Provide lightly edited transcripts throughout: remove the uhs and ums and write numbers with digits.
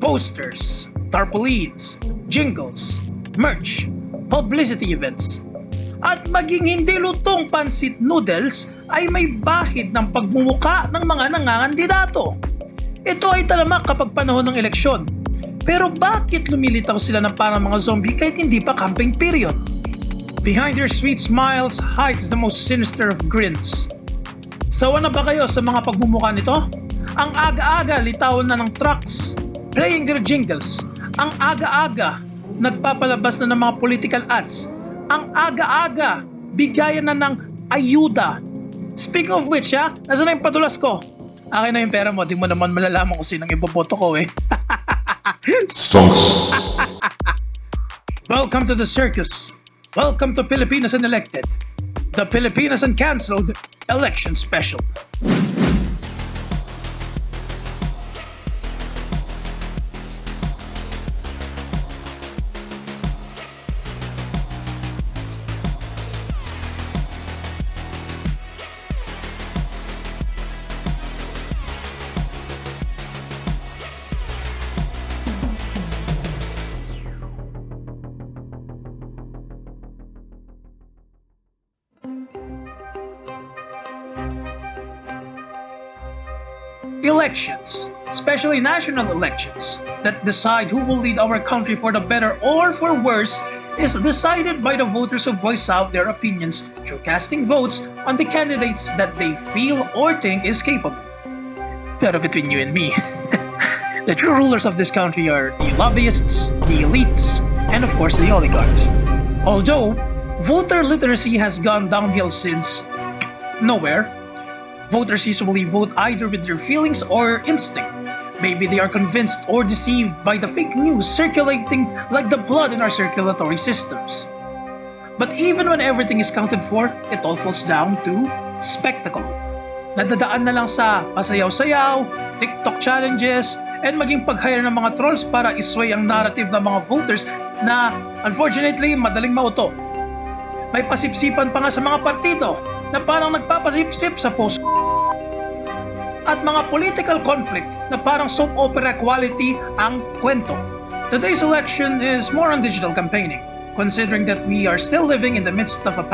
posters, tarpaulins, jingles, merch, publicity events, at maging hindi lutong pansit noodles ay may bahid ng pagmumuka ng mga nangangandidato. Ito ay talamak kapag panahon ng eleksyon. Pero bakit lumilitaw sila ng parang mga zombie kahit hindi pa campaign period? Behind their sweet smiles hides the most sinister of grins. Sawa na ba kayo sa mga pagmumuka nito? Ang aga-aga litawan na ng trucks, playing their jingles. Ang aga-aga nagpapalabas na ng mga political ads. Ang aga-aga bigayan na ng ayuda. Speaking of which, nasa na yung padulas ko? Akin na yung pera mo, di mo naman malalaman kung sinong iboboto ko eh. Stonks. Welcome to the circus. Welcome to Pilipinas Unelected, the Pilipinas Uncancelled election special. Elections, especially national elections, that decide who will lead our country for the better or for worse, is decided by the voters who voice out their opinions through casting votes on the candidates that they feel or think is capable. Pero between you and me, the true rulers of this country are the lobbyists, the elites, and of course the oligarchs. Although, voter literacy has gone downhill since nowhere, voters usually vote either with their feelings or instinct. Maybe they are convinced or deceived by the fake news circulating like the blood in our circulatory systems. But even when everything is counted for, it all falls down to spectacle. Nadadaan na lang sa pasayaw-sayaw, TikTok challenges, and maging pag-hire ng mga trolls para isway ang narrative ng mga voters na unfortunately madaling mauto. May pasipsipan pa nga sa mga partido na parang nagpapasipsip sa post. At mga political conflict na parang soap opera quality ang kwento. Today's election is more on digital campaigning, considering that we are still living in the midst of a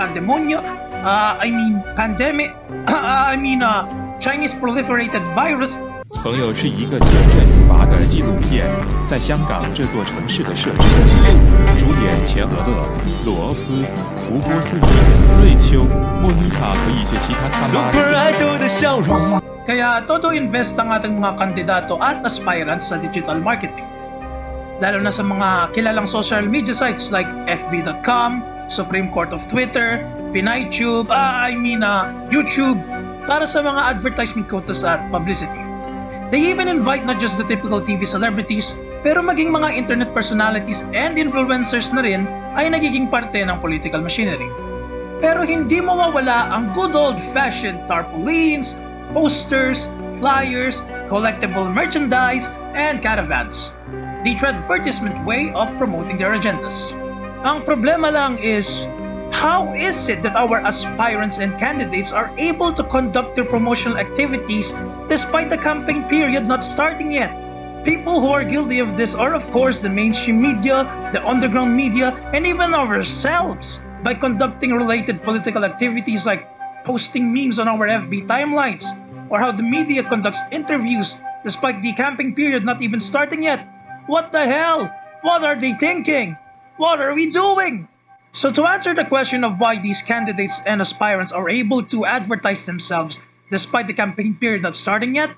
Chinese proliferated virus. 朋友是一个前任法的纪录片，在香港这座城市的设置。主演钱娥乐、罗斯、胡波斯尼、瑞秋、莫妮卡和一些其他他妈的。 Kaya todo invest ang ating mga kandidato at aspirants sa digital marketing. Lalo na sa mga kilalang social media sites like fb.com, Supreme Court of Twitter, PinayTube, YouTube, para sa mga advertisement quotas at publicity. They even invite not just the typical TV celebrities, pero maging mga internet personalities and influencers na rin ay nagiging parte ng political machinery. Pero hindi mawawala ang good old-fashioned tarpaulins, posters, flyers, collectible merchandise, and caravans. The advertisement way of promoting their agendas. Ang problema lang is, how is it that our aspirants and candidates are able to conduct their promotional activities despite the campaign period not starting yet? People who are guilty of this are of course the mainstream media, the underground media, and even ourselves by conducting related political activities like posting memes on our FB timelines, or how the media conducts interviews despite the campaign period not even starting yet. What the hell? What are they thinking? What are we doing? So to answer the question of why these candidates and aspirants are able to advertise themselves despite the campaign period not starting yet,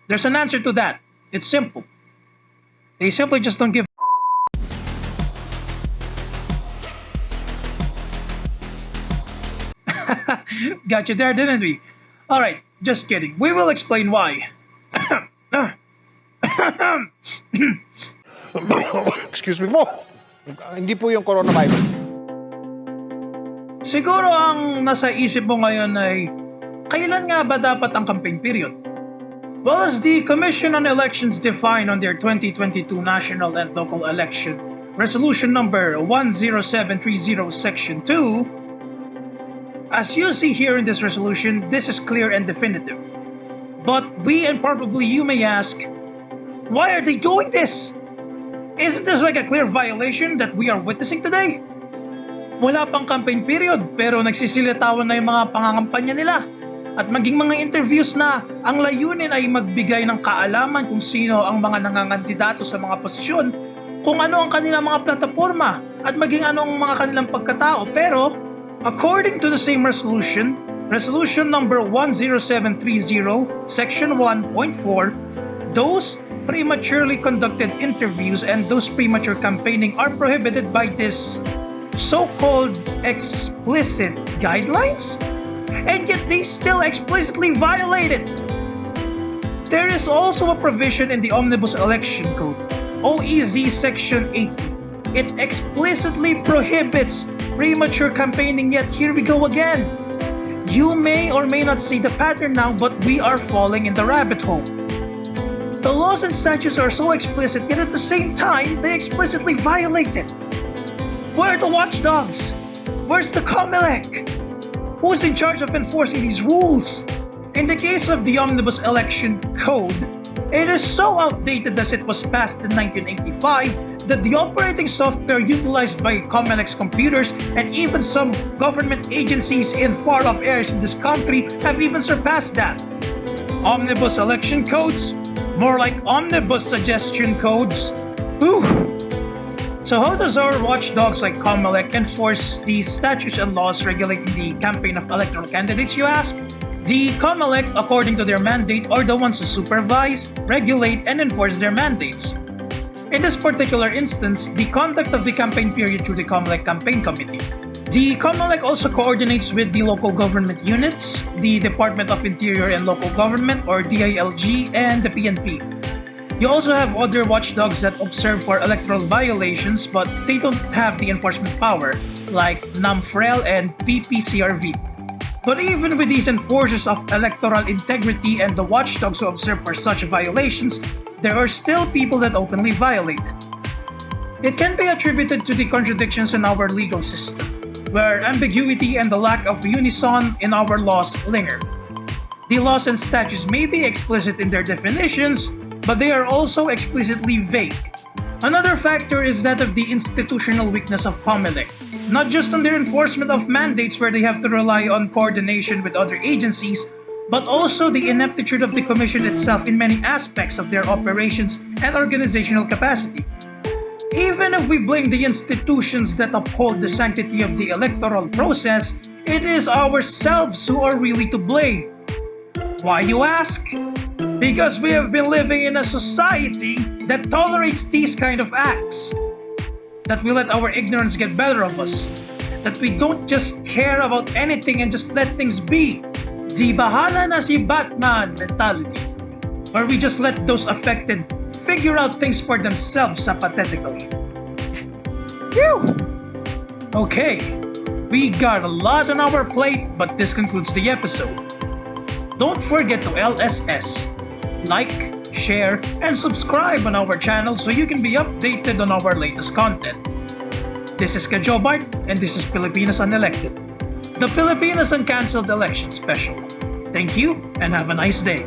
there's an answer to that. It's simple. They simply just don't give Got you there, didn't we? Alright, just kidding. We will explain why. Excuse me po. Hindi po yung coronavirus. Siguro ang nasa isip mo ngayon ay, kailan nga ba dapat ang campaign period? Well, as the Commission on Elections defined on their 2022 National and Local Election Resolution number 10730 Section 2, as you see here in this resolution, this is clear and definitive. But we and probably you may ask, Why are they doing this? Isn't this like a clear violation that we are witnessing today? Wala pang campaign period pero nagsisilitawan na yung mga pangangampanya nila at maging mga interviews na ang layunin ay magbigay ng kaalaman kung sino ang mga nangangandidato sa mga posisyon, kung ano ang kanilang mga plataforma at maging ano ang mga kanilang pagkatao. Pero according to the same resolution, Resolution number 10730, Section 1.4, those prematurely conducted interviews and those premature campaigning are prohibited by this so-called explicit guidelines, and yet they still explicitly violate it. There is also a provision in the Omnibus Election Code, OEZ Section 80. It explicitly prohibits premature campaigning, yet here we go again. You may or may not see the pattern now, but we are falling in the rabbit hole. The laws and statutes are so explicit, yet at the same time, they explicitly violate it. Where are the watchdogs? Where's the COMELEC? Who's in charge of enforcing these rules? In the case of the Omnibus Election Code, it is so outdated as it was passed in 1985 that the operating software utilized by COMELEC's computers and even some government agencies in far-off areas in this country have even surpassed that. Omnibus election codes? More like omnibus suggestion codes. Whew. So how does our watchdogs like COMELEC enforce these statutes and laws regulating the campaign of electoral candidates, you ask? The COMELEC, according to their mandate, are the ones who supervise, regulate, and enforce their mandates. In this particular instance, the conduct of the campaign period through the COMELEC Campaign Committee. The COMELEC also coordinates with the local government units, the Department of Interior and Local Government or DILG, and the PNP. You also have other watchdogs that observe for electoral violations but they don't have the enforcement power, like NAMFREL and PPCRV. But even with these enforcers of electoral integrity and the watchdogs who observe for such violations, there are still people that openly violate it. It can be attributed to the contradictions in our legal system, where ambiguity and the lack of unison in our laws linger. The laws and statutes may be explicit in their definitions, but they are also explicitly vague. Another factor is that of the institutional weakness of COMELEC, not just on their enforcement of mandates where they have to rely on coordination with other agencies, but also the ineptitude of the Commission itself in many aspects of their operations and organizational capacity. Even if we blame the institutions that uphold the sanctity of the electoral process, it is ourselves who are really to blame. Why, you ask? Because we have been living in a society that tolerates these kind of acts. That we let our ignorance get better of us. That we don't just care about anything and just let things be. Di bahala na si Batman mentality. Where we just let those affected figure out things for themselves apathetically. Phew! Okay, we got a lot on our plate, but this concludes the episode. Don't forget to LSS, like, share, and subscribe on our channel so you can be updated on our latest content. This is Kajobart, and this is Pilipinas Unelected, the Pilipinas Uncancelled election special. Thank you, and have a nice day.